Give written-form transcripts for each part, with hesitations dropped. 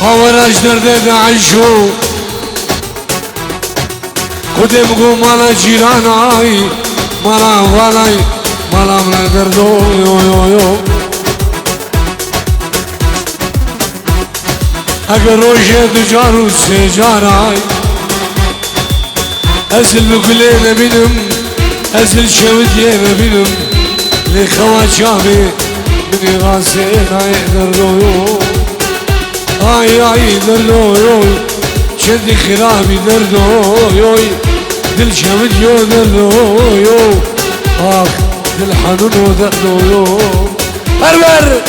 هاوراج درده عيشو قدم قو مالا جيراناي مالا والاي مالا ملا دردو يو يو يو اگر روشه دجارو سجاراي ازل بقلين بينم ازل شوديه بينم لخواتشامي من غاسين اي دردو اي اي دردو يو شد خرابي دردو يو دل شمد يو دردو يو اخ دل حنون دردو يو بربر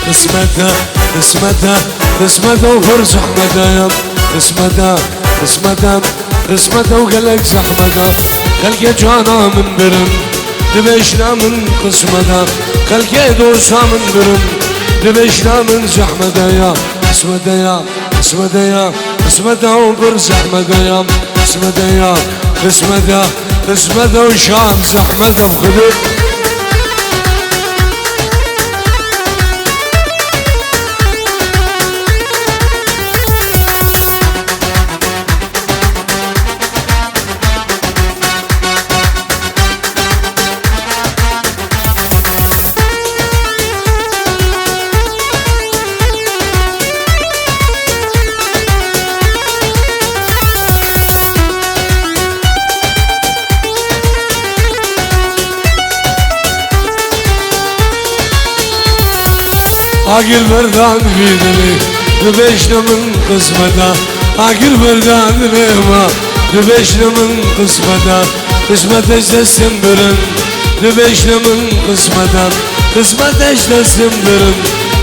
قسمتها قسمتها قسمتها وفرس احمدها يا قسمتها قسمتها قسمتها وقلق زحمتها خلق جانا من برم دبشنا من قسمتها خلق دوسا من برم دبشنا من زحمتها يا قسمتها يا قسمتها يا قسمتها وفرس احمدها يا قسمتها يا قسمتها قسمتها وشام زحمتها بخدر عقل بردان في دلي دبشنا من قسمتها عقل بردان نعمة دبشنا من قسمتها قسمتها اجتسم برن دبشنا من قسمتها قسمتها اجتسم برن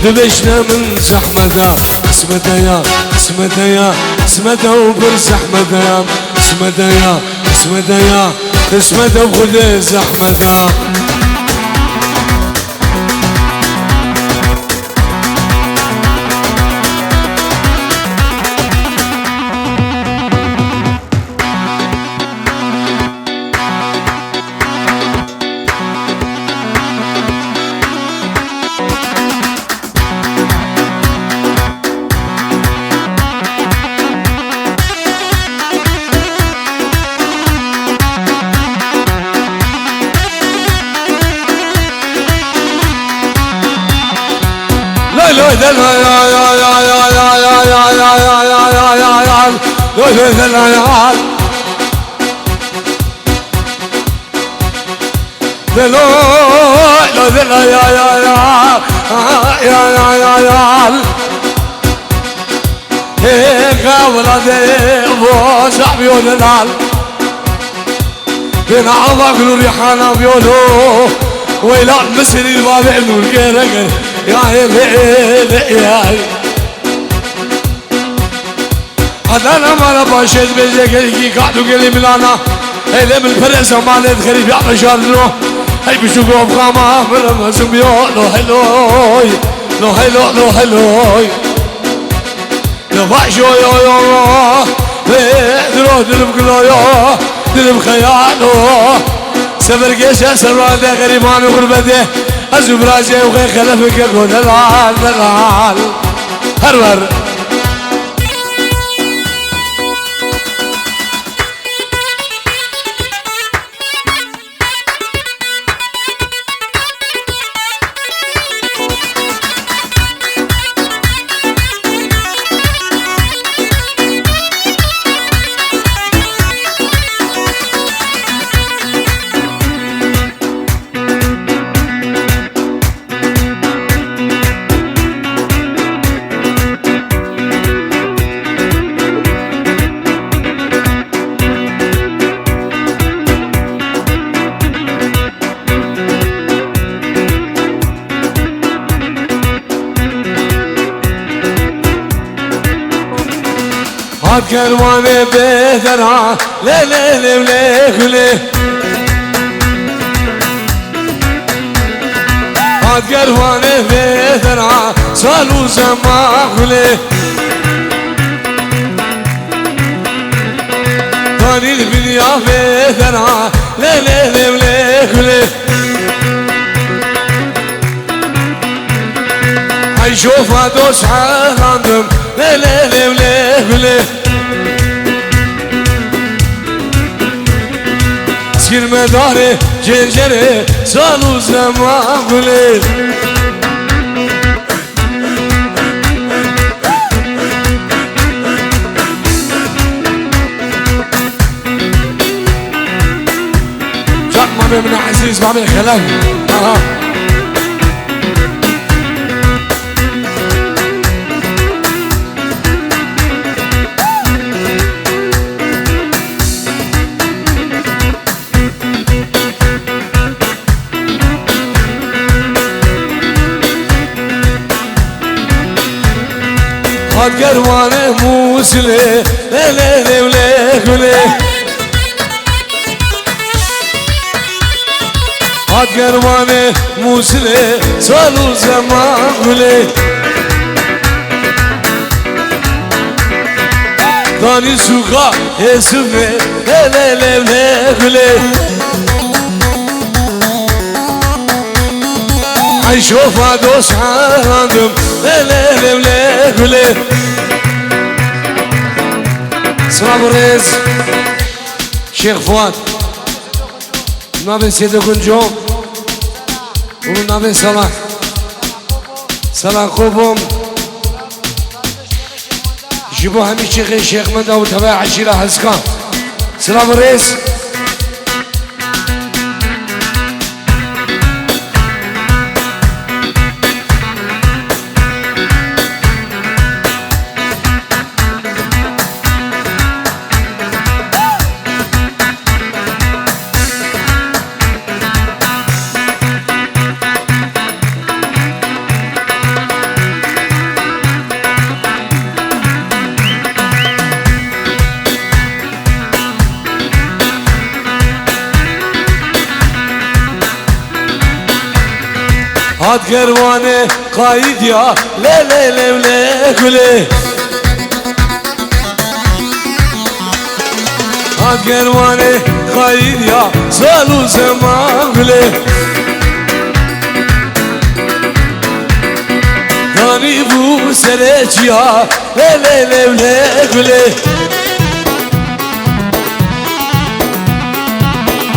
دبشنا من زحمتها قسمتها يا قسمتها يا قسمتها وبر زحمتها يا قسمتها يا قسمتها يا قسمتها وخذ زحمتها بين عضاك ريحانا بيولو ويلا مسري البابع نور كيرك يا يا هذا انا ما باشد بيجيك اللي قاعدوا قلي ملانا هيدا من الفرق زمان خريف يعطي شارلو هي بشوفوا بخامة مرة سميو لو هلوي لو هلو لو هلوي لو باشو يو يو درو درب كلو يو درب خيالو سفر قيسة سران ده غريبان وغربته أزوب راجي وغير خلفك يقول العال العال هرور هاد كرواني بهدرها ليه ليه ليه ليه ليه هاد قروانه بيثرا صالو زماغله ثاني البنيا بيثرا ليلي ليلي كله عيشوفها دوس عندهم ليلي ليلي كله سكر مداره جنجره صالو زماغله من عزيز بعمل كلام خد قروانه موسله ليلي ليلي كله هاد قروانه موسله صالو زماغله داني سوقا يسمه ليلي ليلي كله عيشوفها دوس عندهم ليلي ليلي كله سلام الرئيس شيخ فؤاد نابي سيدو كنجوم ونابي صلاح صلاح قوبهم جيبوا همي شيخ من داو تبع عشيرة حسكان سلام الرئيس هاد قروانه قايد يا ليلي ليلي كله هاد قروانه قايد يا صالو زمان كله داني بو سريج يا ليلي ليلي كله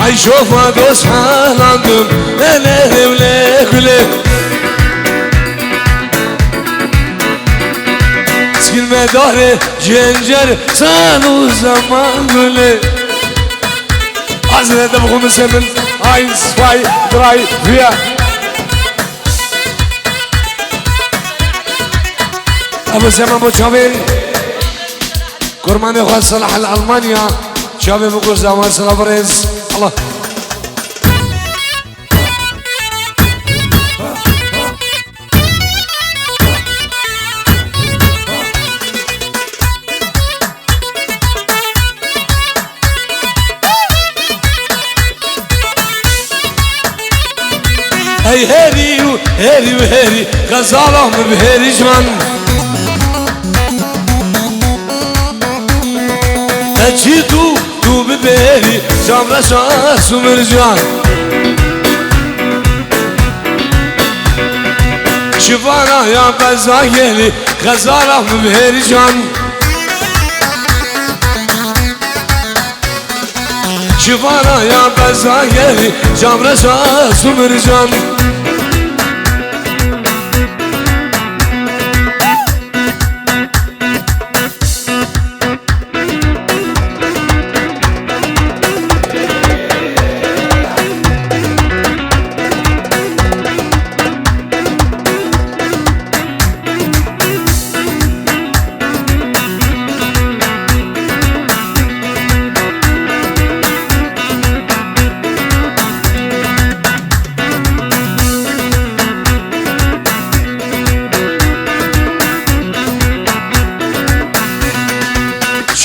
عيشوفها دوس حالندم ليلي ليلي كله سكر مداره جنجر صالو زمان كله عزيزي تبقوا مسمن 1 2 3 4 ابو زمان بو شافي كرماني خاص صلاح الالمانيا شافي بقول زمان سلام بريز الله هي هيري وهيري وهيري غزالهم بهيري جوان اجيتو تو ببهيري جامرة شاس ومرجان شفانا يا بزايلي غزالهم بهيري جوان شفانا يا بزايلي جامرة شاس ومرجان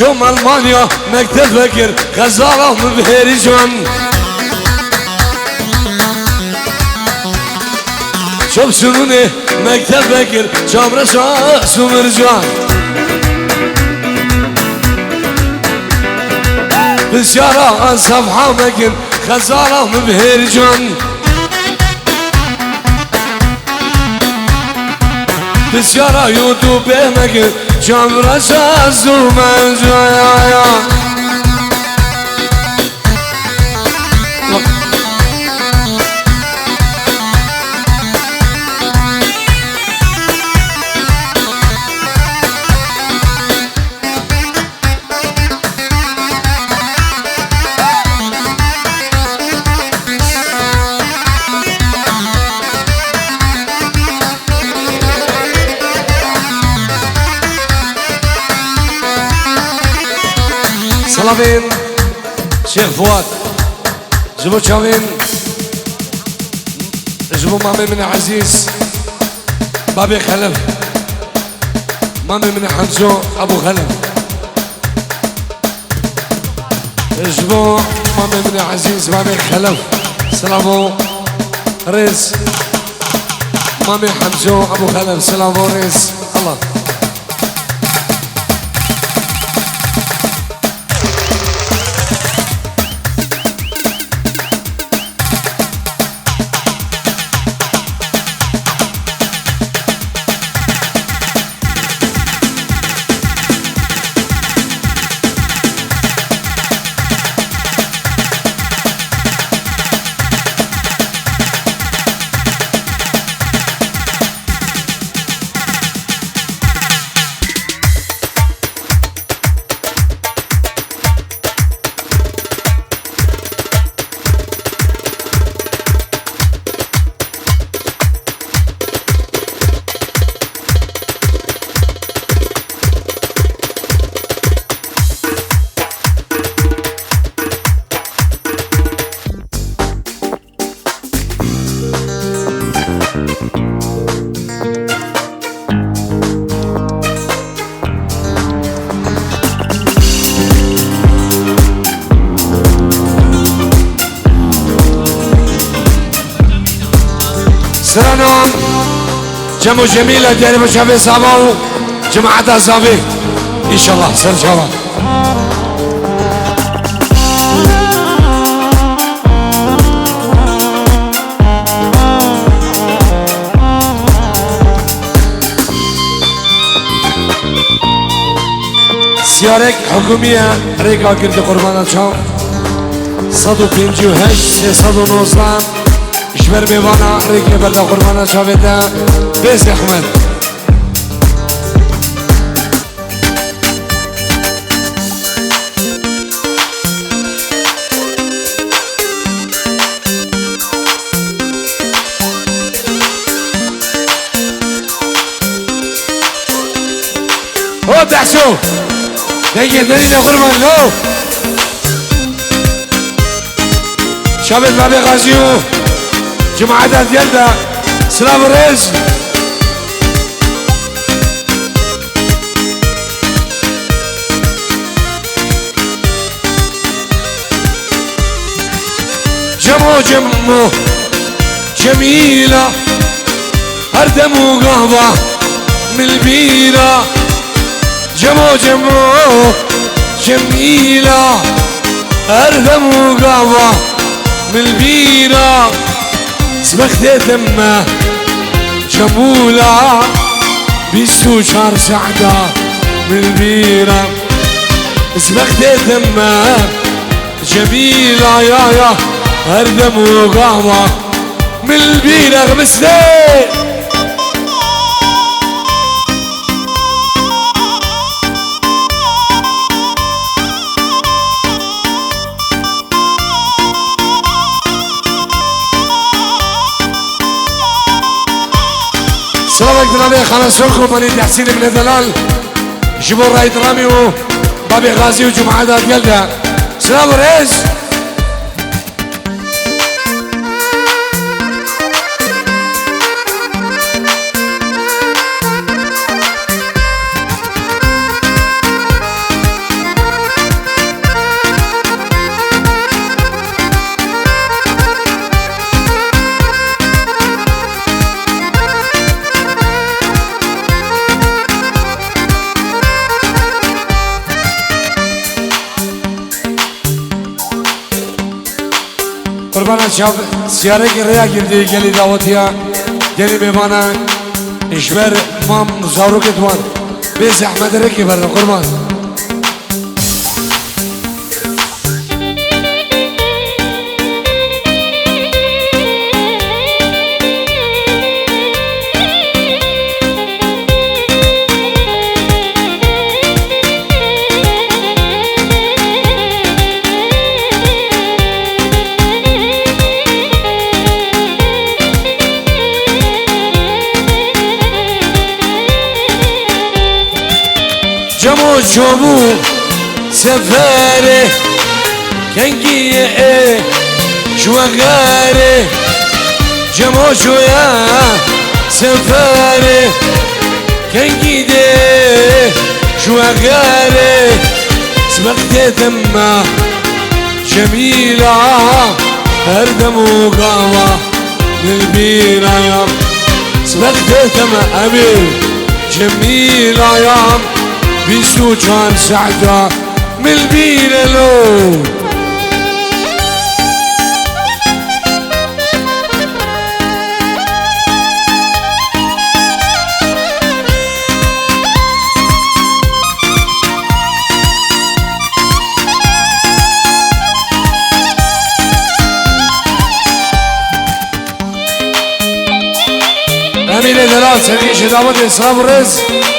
شوم ألمانيا مكتب فكر غزالة مبهري جوان شوف سنوني مكتب بكر شام رشاش ومرجان بالشارع صفحة مكن خزارة مبهرجان بالشارع يوتيوب مكن شام رشاش ومرجان سلامين شيخ فؤاد جبو شامين جبو مامي من عزيز بابي خلف مامي من حمزو ابو خلف جبو مامي من عزيز بابي خلف سلامو ريز مامي حمزو ابو خلف سلامو ريز الله سرانون جمو جميلة ديالي مشافي صابو جماعة صافي إن شاء الله سر شباب سيارك حكومية ريكا قرد قربانات شام 158 319 جبر میوانا ریکی برده قربانا شاویده بیز احمد او دعسو دیگه دلیل قربان لو شاوید بابی غازیو جماعة ديالنا سلام الرئيس جمو جميلة أردم وقهوة من البيرة جمو جميلة أردم وقهوة من البيرة سبخت دمه جمولة بيسو شهر سعدة من البيرة سبخت دمه جميلة يا هردم وقهوة من البيرة غمسني سلام عليكم عليك خلاصكم ماني تحسين من الدلال جيبوا الراي درامي وبابي غازي وجمعة ديالنا سلام الرئيس بابانا شاف سيارة قرية قلدي قلي دعوتيا قلي بابانا إشبر مام زارو كتوان بيس أحمد ركي برنا قرمان جمو شوبو سفاري كنجي شوغاري جمو شويا سفاري كنجي شوغاري سبقت تما جميلة هردم وقاوة للبيرة يام سبقت تما أمير جميلة يام بيسو كان سعدة من البيرة لو أمين دلال سنين شدابات إصراب الرزق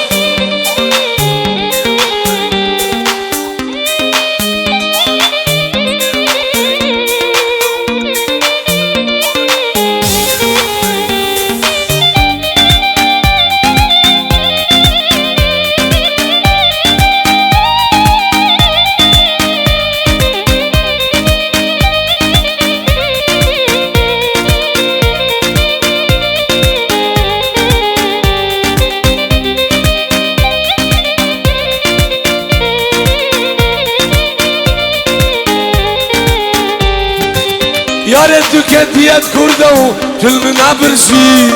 يارد دكتيات كردو تلمنا برسي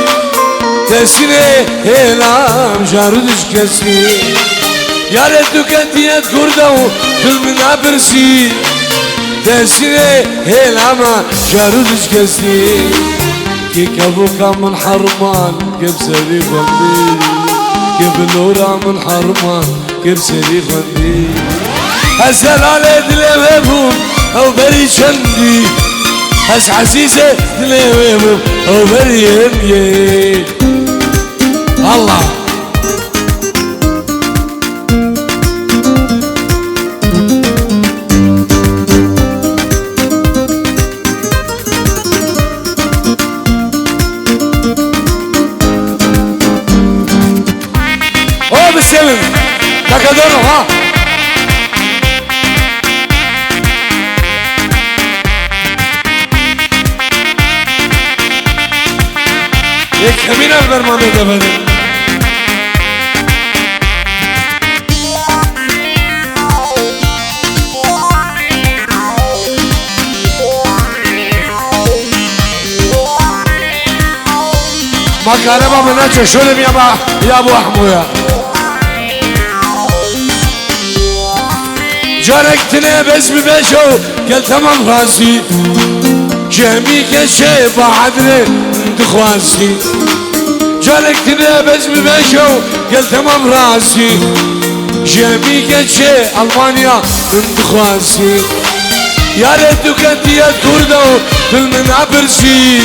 تسني هلام جاردش كسي يارد دكتيات كردو تلمنا برسي تسني هلام جاردش كسي كي كابوكا من حرمان كبسري خندي كبنورا من حرمان كبسري خندي الزلالة دلمهم او بري شندي هس عزيزة تلويهم وبريم يه الله هو بالسلم تكدروا ها يكمل البرنامج ده بدل ما كهربا مناچه شولم يا ابو احمويا جاركتنا بس ببشو قال تمام راسي جميع كشي بعدني دخواسي جاركتنا بس ببشو قال تمام راسي جميع كشي ألمانيا دخواسي يا ريت كنت يا كردو بالمنع برسي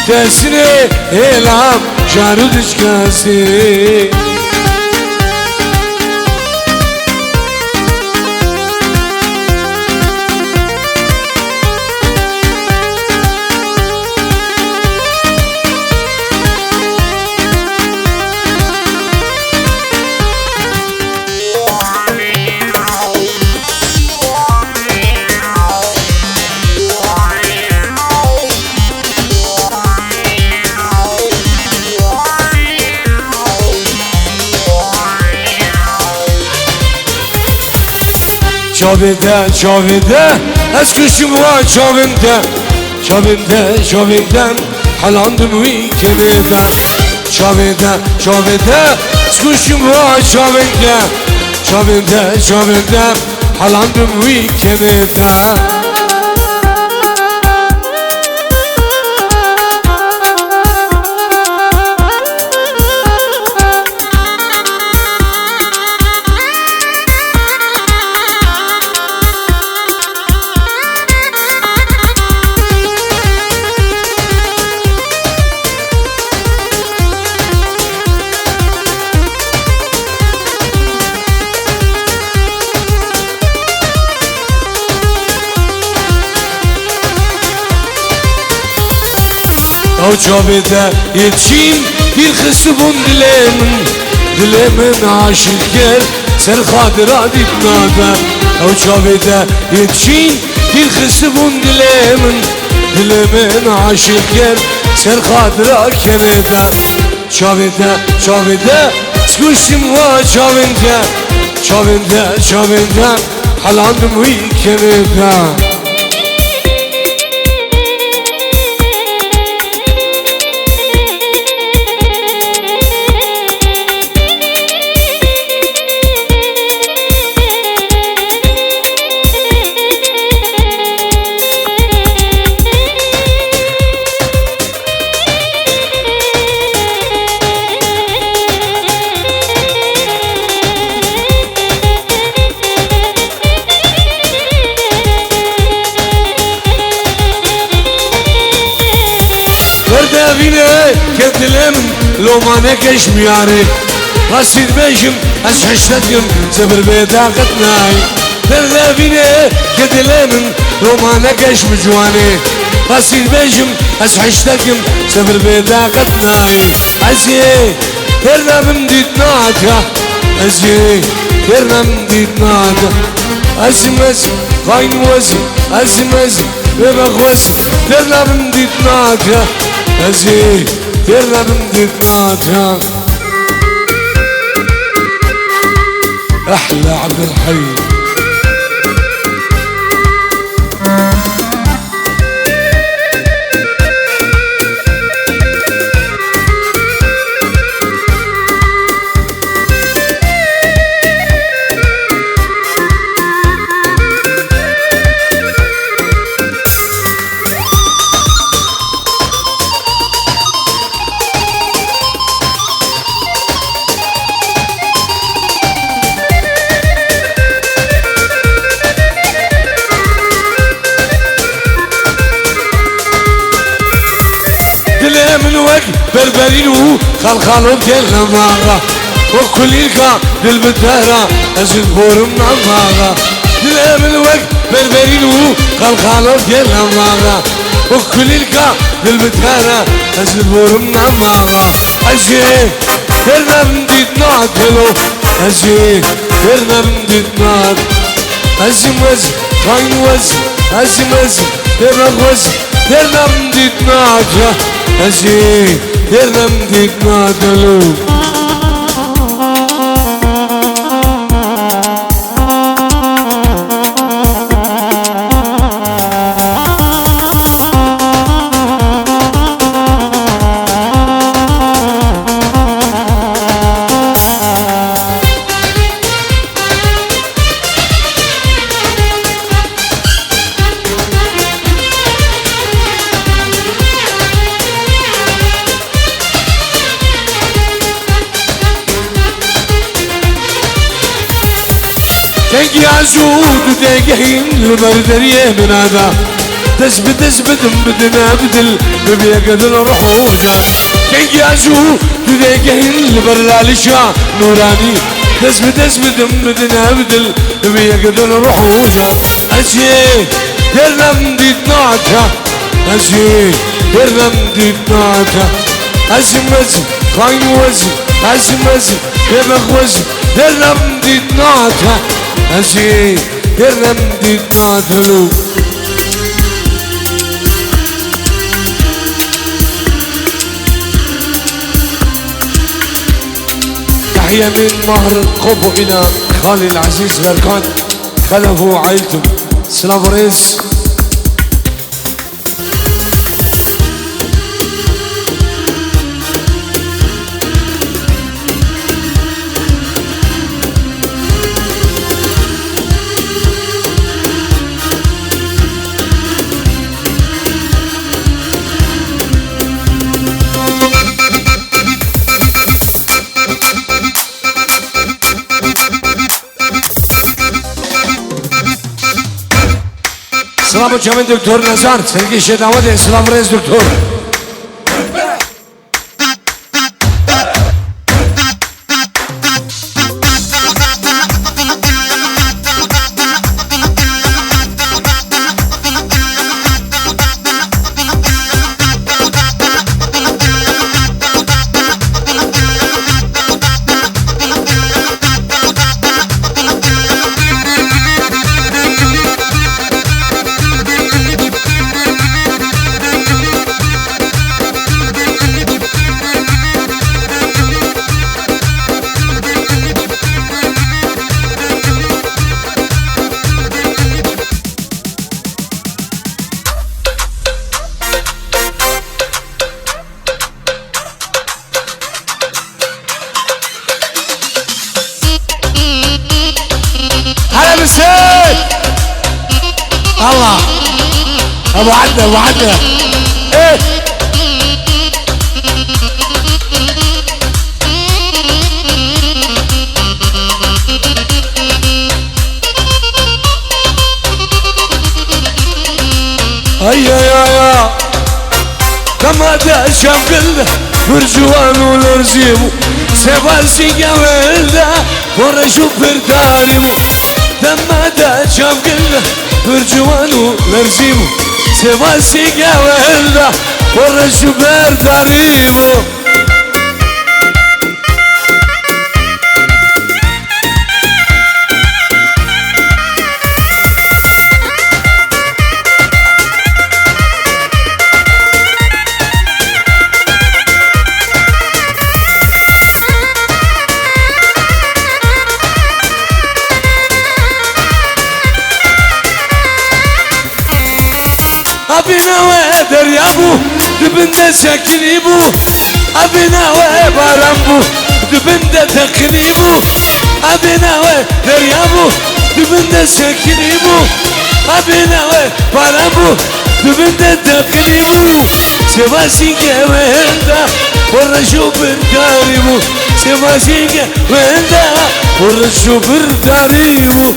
تسني هلام جارودش كاسي شوفيده اسكشم وا شوفيده حلاندم وي كنيدا شوفيده اسكشم وا شوفيده حلاندم وي كنيدا çabede yetişin bir kısmın dilemin aşık yer ser hatıra dipnada çabede yetişin bir kısmın dilemin aşık yer ser hatıra keneda çabede squishim va çabede halandım uy keneda Vine kedilim lomane keşmiyari Rasid beşim az haşletkim zebir bedaqet nay Derde vine kedilim lomane keşmicwani Rasid beşim az haşletkim zebir bedaqet nay Aziye derdem ditnata Aziye derdem ditnata Azimez kaynvaz azimez bebekvaz derdem ditnata Aziz derdim ditnata أحلى عبد الحي من وجه بربرينو خلخالو دلماغا وكليلكا بالبدارة أزل بورم نماغا من وجه بربرينو خلخالو دلماغا وكليلكا بالبدارة أزل بورم نماغا أزي درنا من ديتنا دلو أزي درنا من ديتنا أزم وز خاين وز أزم وز دمغ وز درنا من ديتنا أزي درنا من ديتنا دلو تنقي عزود وتنقحين المردرية من هذا تثبت بدنا بدل ببيقدر روحونا تنقي عزود وتنقحين البرالشة نوراني تثبت بدنا بدل ببيقدر روحونا أزي درنا مديت ناتا أزي درنا مديت ناتا أزم أزم خاين وزم أزم أزم بمخ وزم درنا مديت ناتا أزي درنا مديت ناتا تحية من مهر قبو إلى خالي العزيز بركان خلفوا عائلتهم سلام رئيس سلام جمع دکتر نزار سرگی شداوت سلام رئیس دکتر الله ابو عدنان ابو عدنان ايه يا كما شاف قلده برجوان والرزيمو سباسي قولده ورشوف برداريمو كما شاف قلده برجوان والرزيمو سباسي قولده ورشوف برداريمو أبينا ودريابو دبنا سكنيبو أبينا وبارمبو دبنا تقنيبو أبينا ودريابو دبنا سكنيبو أبينا وبارمبو دبنا تقنيبو سباسي كويندا ورشو برداريبو سباسي كويندا ورشو برداريبو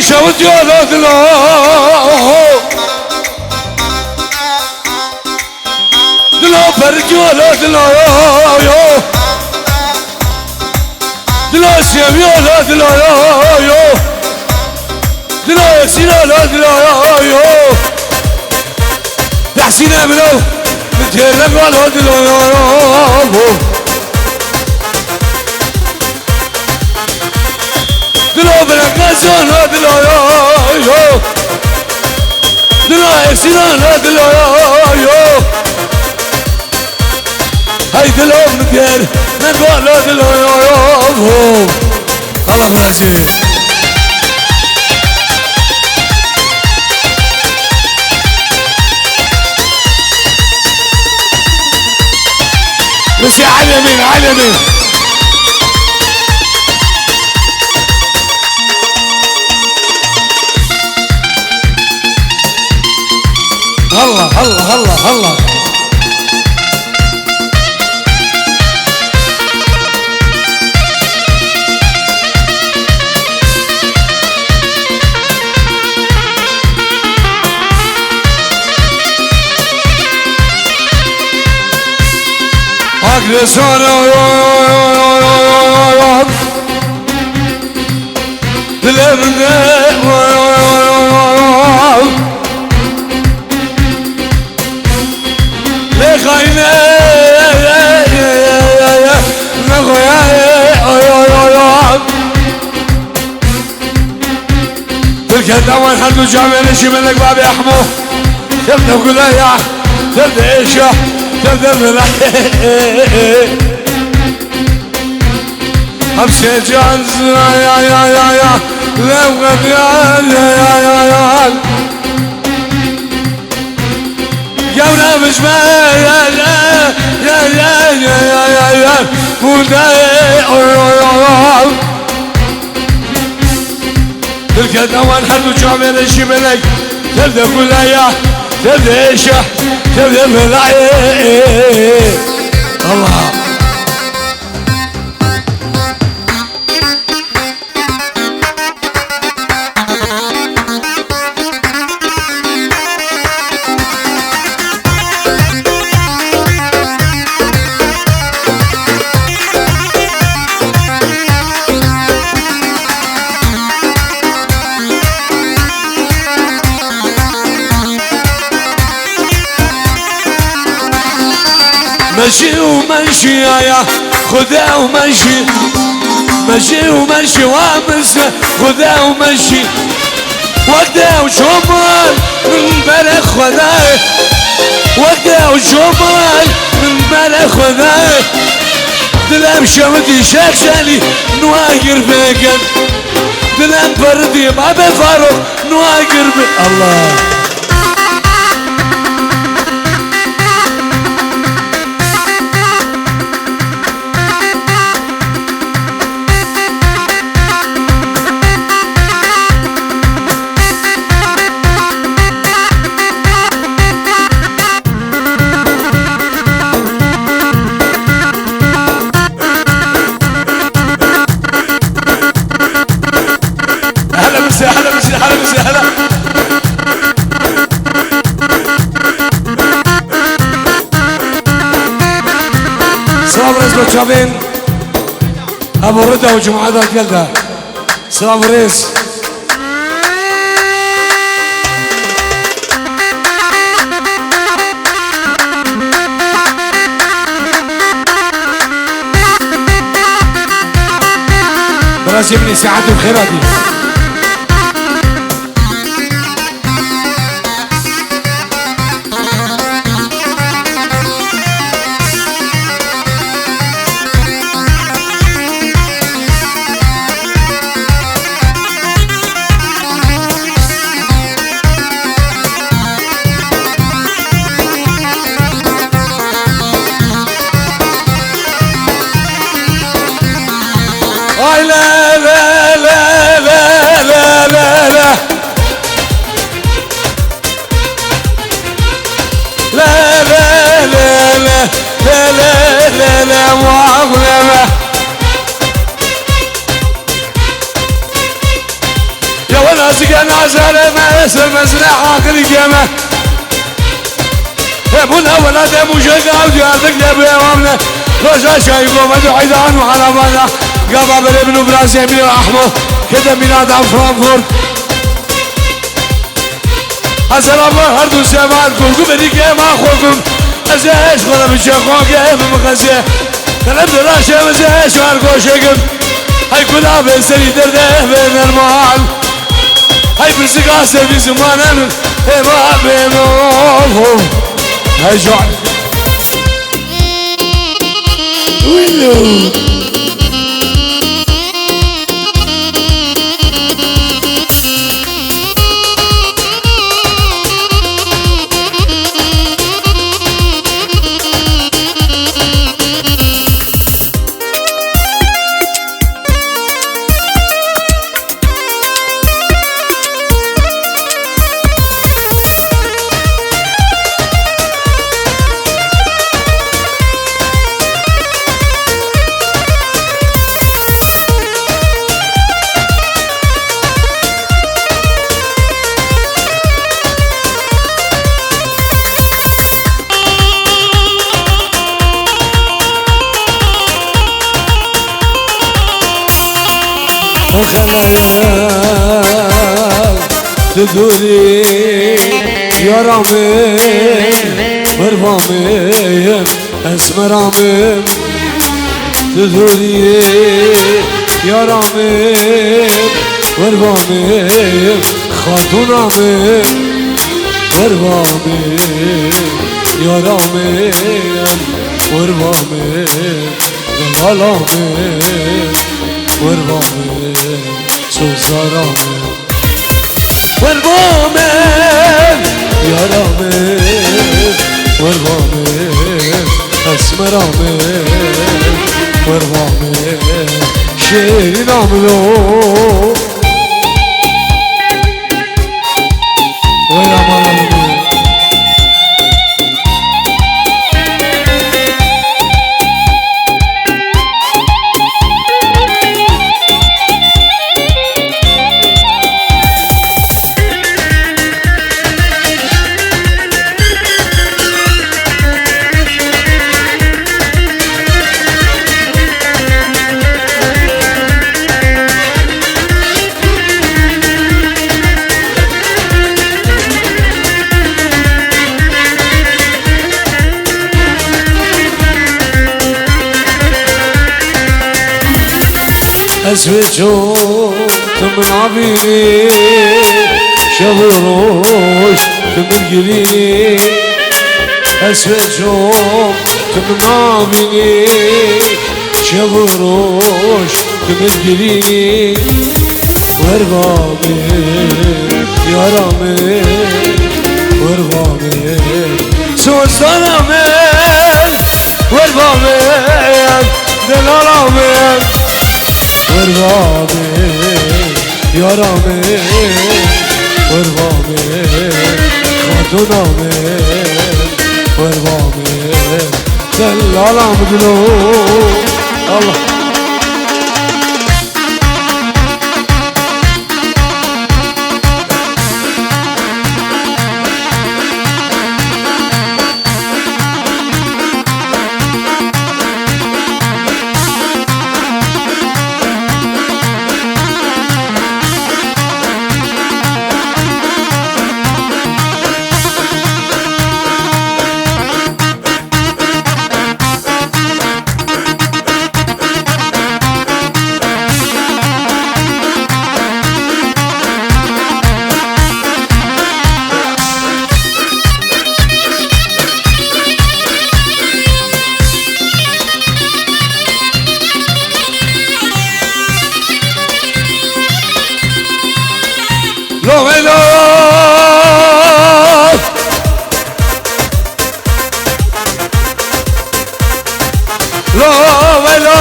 شوت يا دلو دلو برجو دلو يو دلو سيم يا دلو يو دلو سينا دلو يو يا حسين منو متهرب ولا دلو يو دلو برقصون دلو يو دلو يسيرون دلو يو هاي دلو نقدر نقول دلو يو الله برازيل بس يا علمين علمين الله الله الله الله أجلسون تلك الدواء خلوا جامعنا شي منك بابي احمو تبدا قلايا تبدا ايشه تبدا ملح امشي جانز يا لو غديان يا جونا مجمع يا تلك الدوان حلو جامعنا شي منك تبدا قلايا تبدا ايشه تبدا ملح الله مشي ومشي يا خذا ومشي مشي ومشي وامس خذا ومشي وقدا وشمال من بلد خذا وقدا وشمال من بلد خذا دلم شمدي شكشلي نواقر فيكن دلم بردي ما بفارق نواقر الله شافين ابو رده وجمعه الجلده سلام ريس برازيلي ساعات الخيراتي لا لا لا لا لا لا لا لا لا لا لا لا لا لا لا معظمة يا وناسك انا زلمة اسر مزرعة قريقمة يا بنا ولاد مشقة وجاتك يا بيوامنا رجا شايفو مدو عيدان وحرامانا قبل ابن برازيلي واحمد كده ميلاد عن فرانكفورت السلام هردو سيمان كلكم بديك ما اخوكم ازيش خلا بشيخوك يا مغزي كلام دراشة مزيش واركو شكم هاي كلها بسري درده بين المال هاي بسقاسة في زمانا ما بينهم هاي جوع ويلو وخلال تدوري يا رامين ورفامين اسمرامين تدوري يا رامين ورفامين خاتونامين ورفامين يا رامين ورفامين غلامين ورفامين سوزارامين ورفامين يا رامين ورفامين اسمرامين ورفامين شيرين عملو ويا مرامين اسود شوت من عبيني شبروش من جريني اسود شوت من عبيني شبروش من جريني ورغامي يا رامي ورغامي سوزانامي ورغامي دلالامي ورغامي يا رامي ورغامي خاتونامي ورغامي دلالام دلو الله لو هلو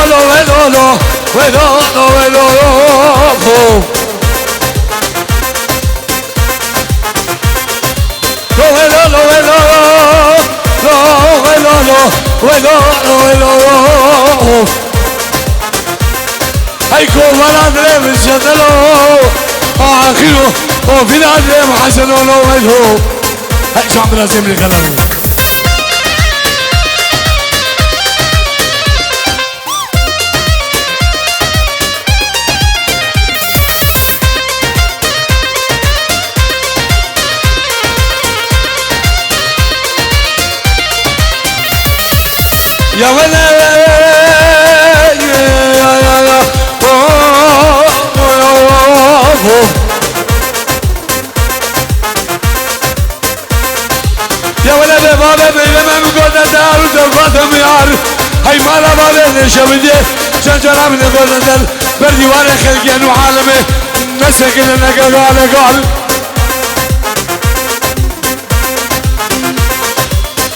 لو هلو لو هلو لو هلو لو هلو لو هلو لو هلو لو هلو لو هلو لو هيكو ولد ريم الجدلو آخره وفي العدم حسن ولو وجهه هاي شو عم لازم لي كلامه يا ولد يا ولد بابا بيلما مقودة دار وزوجات ميار هاي مالا بالي شبدي شجرة من الغزل بردي وانا خلقين وعالمي مسكن النقل على قال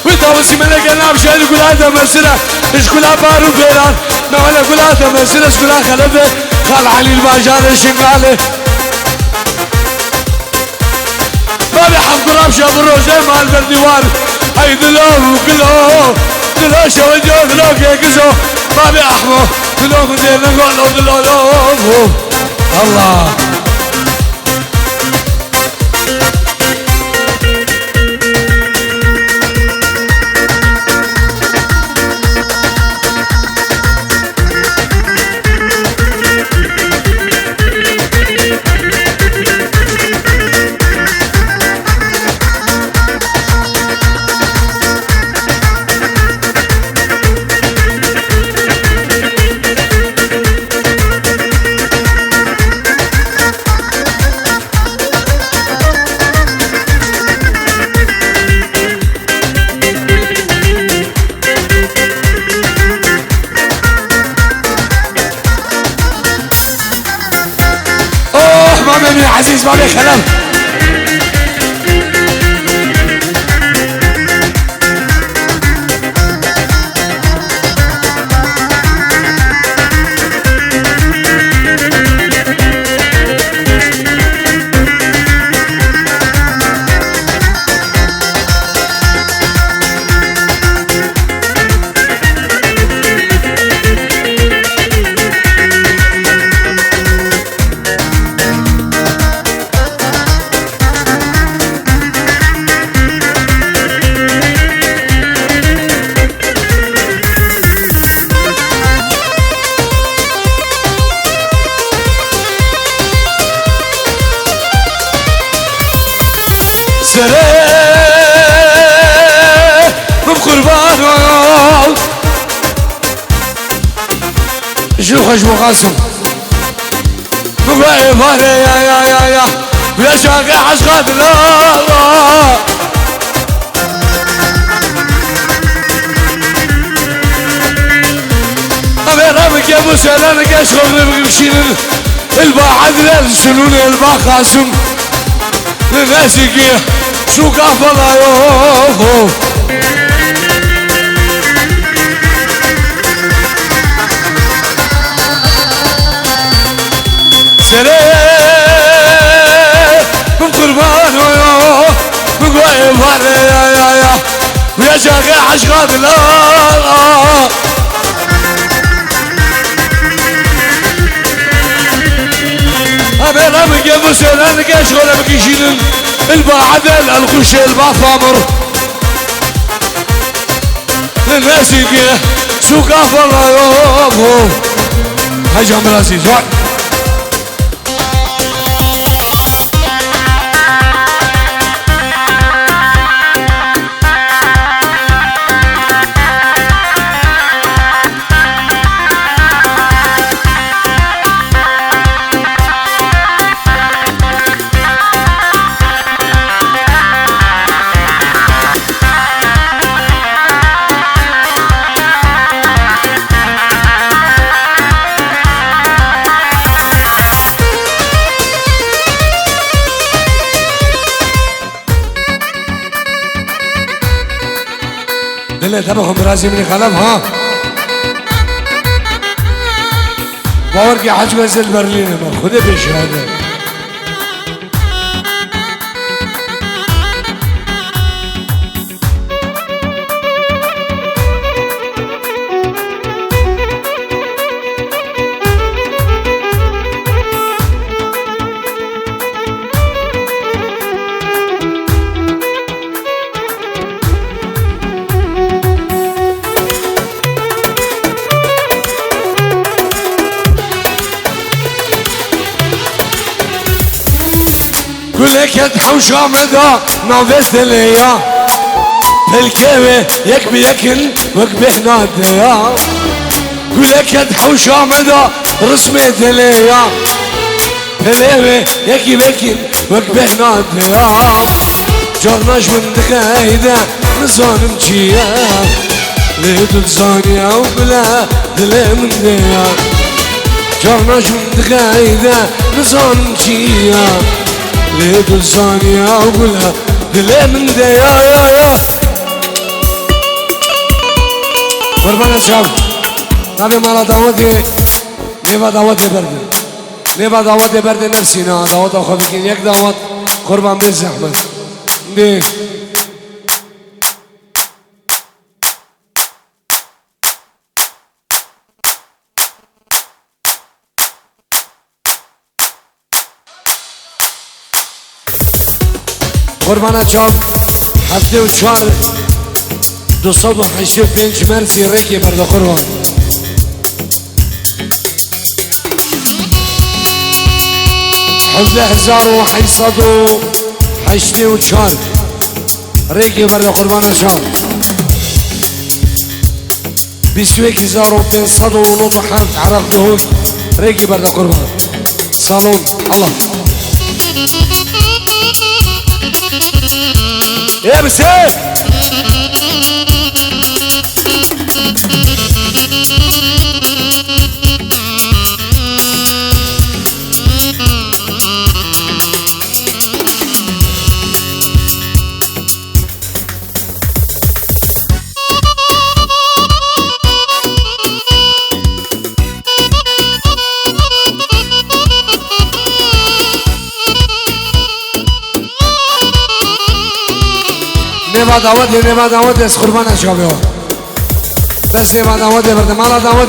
ويتوسي من القناب شايل قلادة مسرة اش كلها بارو فيران ما ولا قلادة مسرة اش كلها خلفة خال علي الباجار الشنقالي ما بيحب قراب شاب الروجين مال بالديوان هاي دلو وكلو دلو شوجو دلو كيكسو ما بيحمو دلو مدير نقولو دلو لو الله يا عزيز ما بيه كلام سلام بقربان شو خشم قاسم واقف يا ويا شاقي عشقات الله أميرامك يا ابو سلامك يا شغل بمشين الباعد للسنون الباقاسم لناسك شو قافل يوه سلام من قربان من قوي يا ويا شاقي عشقات الله أميرامك يا ابو سلامك يا شغل بمشين الباعد الخش الباطامر لناسك شو قافل يوه هجم راسي زوج دلي تبعهم براسي من خلف ها باوركي حج وزل برلين خده بشهاده كلك حوشة مدى نافست ليا بالكيمة يكبي يكن وكبي ناديا كلك حوشة مدى رسمت ليا بالكيمة يكبي يكن وكبي ناديا جرناش من دقايدة نظام مجيا ليدو تزانيا وبلا دلي من ديا جرناش من دقايدة نظام مجيا ليدو الزانية وقولها دلي من دي يا قربان الشعب نبي مالا دعوتي نبا دعوتي برد نبا دعوتي برد نفسينا دعوت أخوكين يك دعوت قربان بالزحمة دي قربانا چاک هفته و 4 285 مرسی ریکی برده قربان حفظ 1884 ریکی برده قربانا چاک 21597 عرق دهوک ریکی برده قربان سالون الله يا بسيف نبا دعوت از قربان اشابه بس نبا دعوت برده مالا دعوت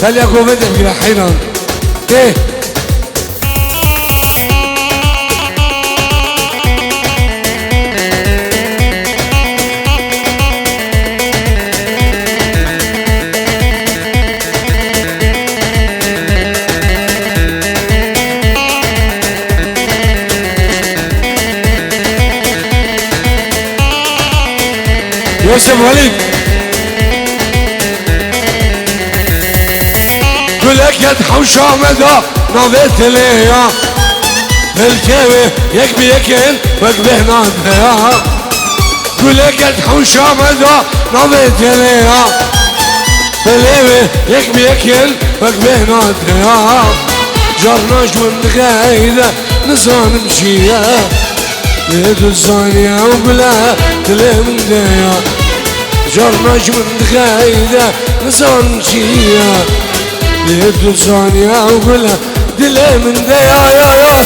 تلیا قوه بگیره حیران که يوسف وليد كلك يد حوشة مدى نوبت ليا بالكوي يك بيكن وقبه نادها كلك تحوش مدى نوبت ليا بالكوي يك بيكن وقبه نادها جرناش من غايدة نصان مشيا يد الزانية وبلا تلم ديا جرناش من غايدة نصان مشيا يد الزانية وبلا تلم ديا يا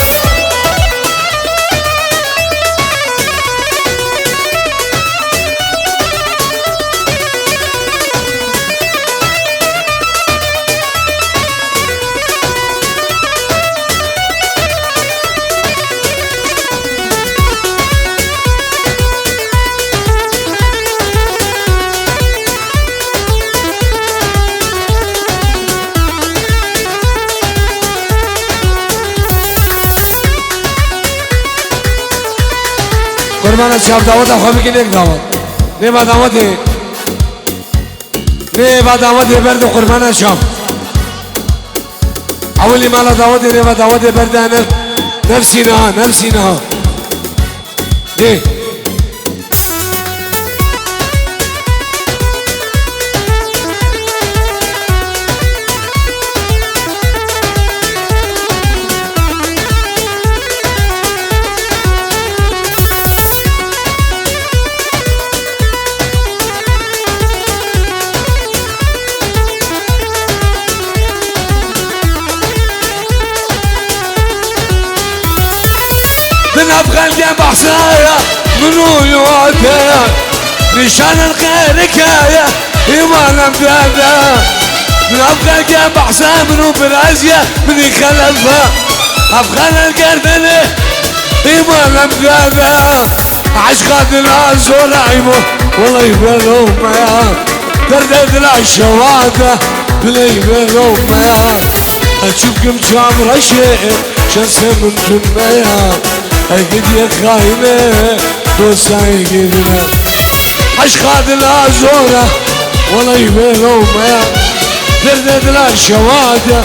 قربان شاب دعوت خوابی که یک دعوت نه با دعوته نه با دعوته برد قربان شاب اولی مالا دعوته نه با دعوته برد نفسی نه نه من أبغى الجنب حصايا منو يواتيا نشان الخير كايا إيمان أمدادا من أبغى الجنب حصايا منو برازيا من يخلفها أبغى القردني إيمان أمدادا عشقات الأزور عيبو والله يبلو ميا دردد العشواتة بلا يبلو ميا أشوفكم شامر الشيء شنسة من جنيا أكيد يا خاينة دوساي قدنا عشقات الأزورة ولا يبالو ما دردد الشوادة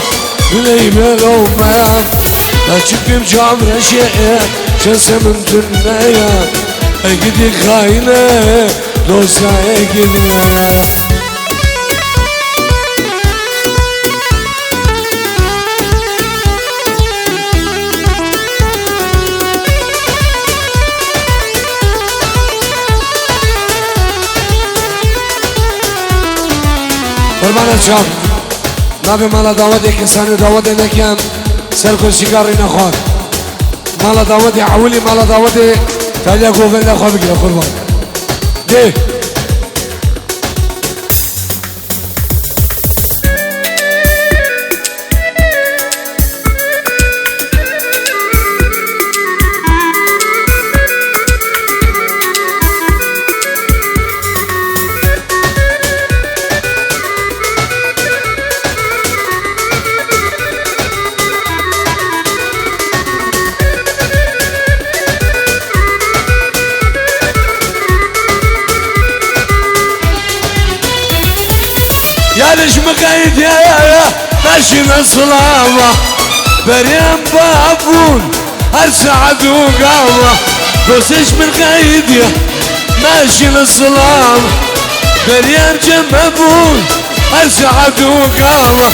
ولا يبالو ما أشوفكم جامرة شيء شنسة من جنيا أكيد يا خاينة دوساي قدنا قربان الشام نبي مالا دعوتي كساني دعوتي نكيم سلكو سيجاري نخوان مالا دعوتي عولي مالا دعوتي تاليا قوغل نخوان بكلا قربان دي يا ليش مقايد يا ماشي الصلامة بريم بابون هالسعد وقامة بس ايش من قايد يا ماشي الصلامة بريم جنبون هالسعد وقامة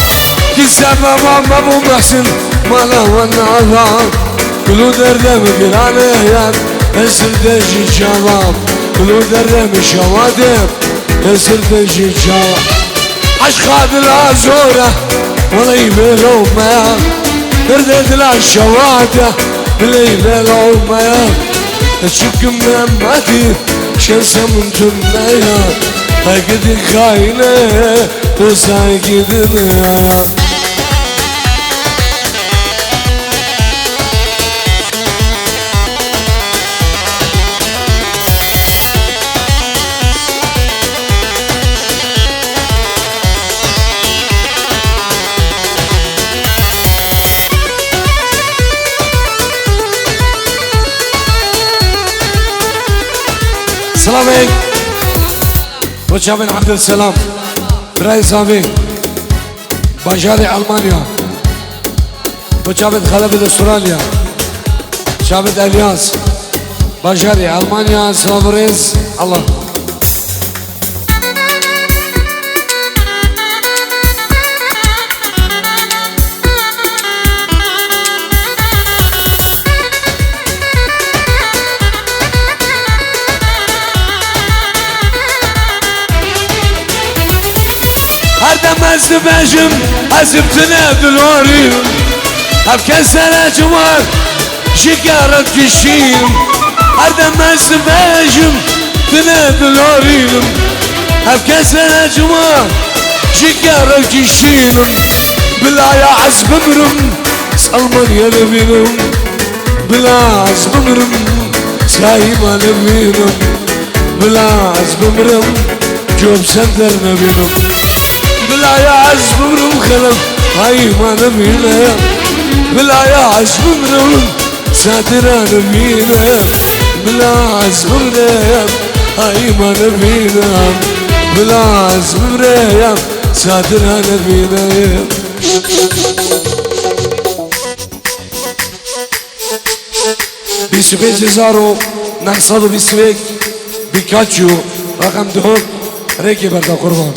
كسامة ماما ابو محسن مالا والنظام كلو درده مقرانه يا اسر دجي شباب كلو درده مشوادم اسر دجي شباب عشقات الأزورة ولا يبلو ما بردت الشوادة ولا يبلو ما تشك مهمتي شمسة من جنيا هكذا خاينة وسايقدنا سلامي وشا بن عبد السلام رئيس أبي بجاري ألمانيا وشافت خلبت استراليا شافت الياس بشري المانيا سوبريز الله هردم ازدباجم ازبتنا دلوري هفكسر جمار شكارة كشيم هردم ازدباجم تنا دلوري هفكسر جمار شكارة كشيم بلا يا عزب مرم سلمان يا نبينم بلا عزب مرم سايما نبينم بلا عزب مرم جوب سندر نبينم بلا يا عزب مرم خلف هاي ما نبينا بلا يا عزب مرم ساترا نبينا بلا عزب مرم هاي ما نبينا بلا عزب مرم ساترا نبينا بيسبيك زارو نحصدو بيسبيك بيكاتشو رقم دهوك ريكي بردا قربان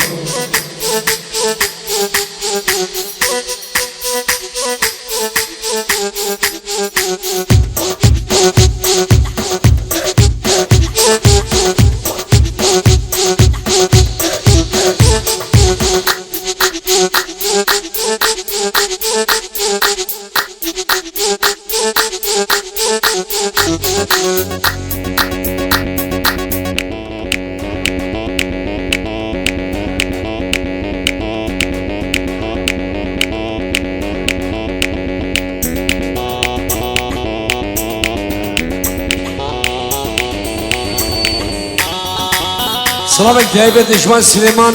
سلامك تهيبة إجمال سليمان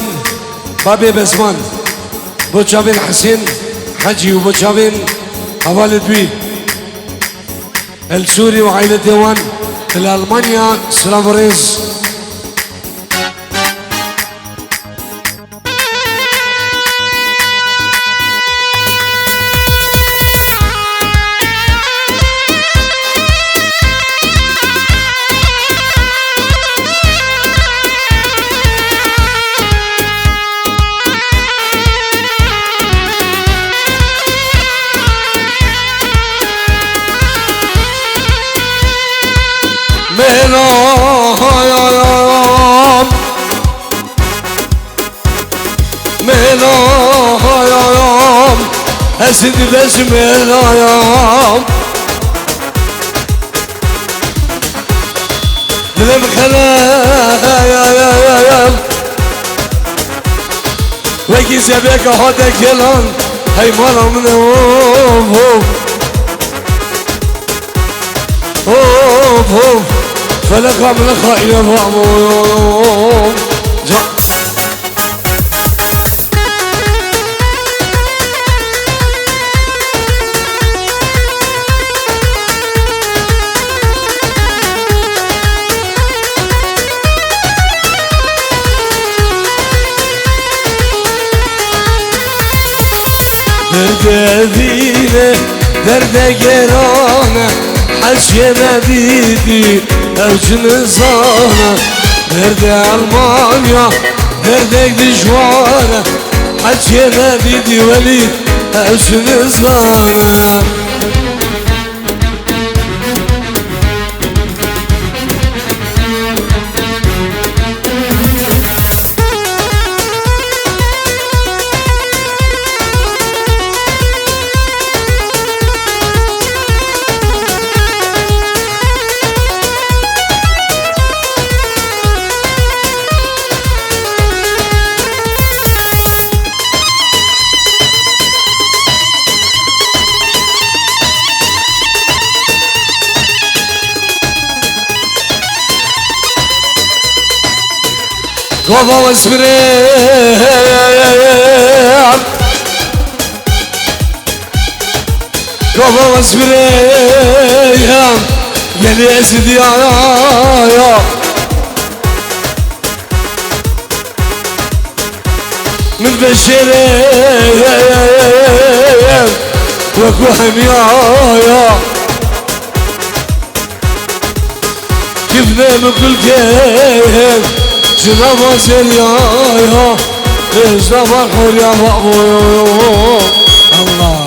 بابي بزمان بوچابين حسين حجي وبوچابين حوالد بي السوري وعائلة ديوان الألمانيا سلافوريز ميلام أسد بس ميلام دلم خلايا وكي سبيك هذا كلام هاي مالا من اوف فلقى من خائل فعمو دردine derde gerane Haşyeme didi evcini zana Derde Almanya derde dijvara Haşyeme didi veli evcini zana Kova vasbirem Kova vasbirem Geli esidi ya Min beşerem وكو حميايا كيفنا من كل كيف جنابا سريايا جنابا الحور يا بابو الله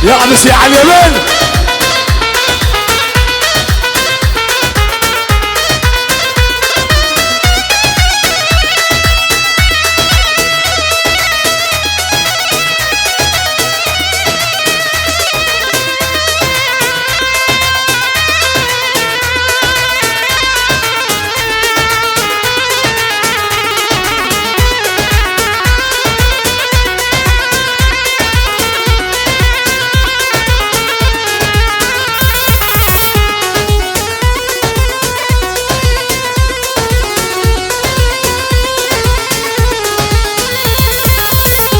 يا عبسي على اليمين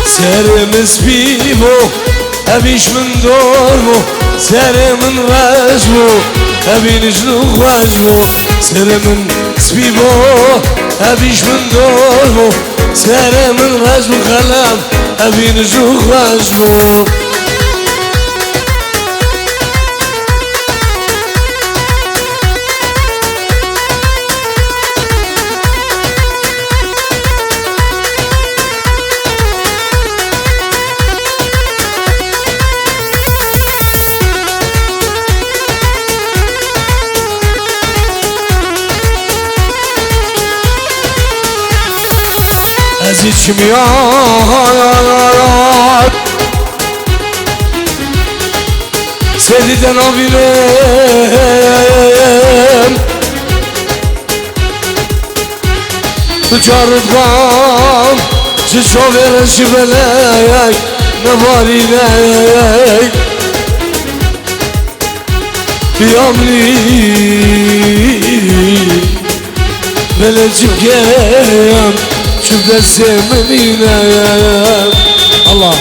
سرم سبيبو أبيش من دورمو سرم من غاجمو أبي نجلو غاجمو سرم سبيبو أبيش من دورمو سرم من غاجمو خلام أبي نجلو غاجمو أزيد شميات سيدي أنا بينام تجارة قام تشوف الشبلايك نباري لايك بيامني بلد شبكام شوف الزمن يا الله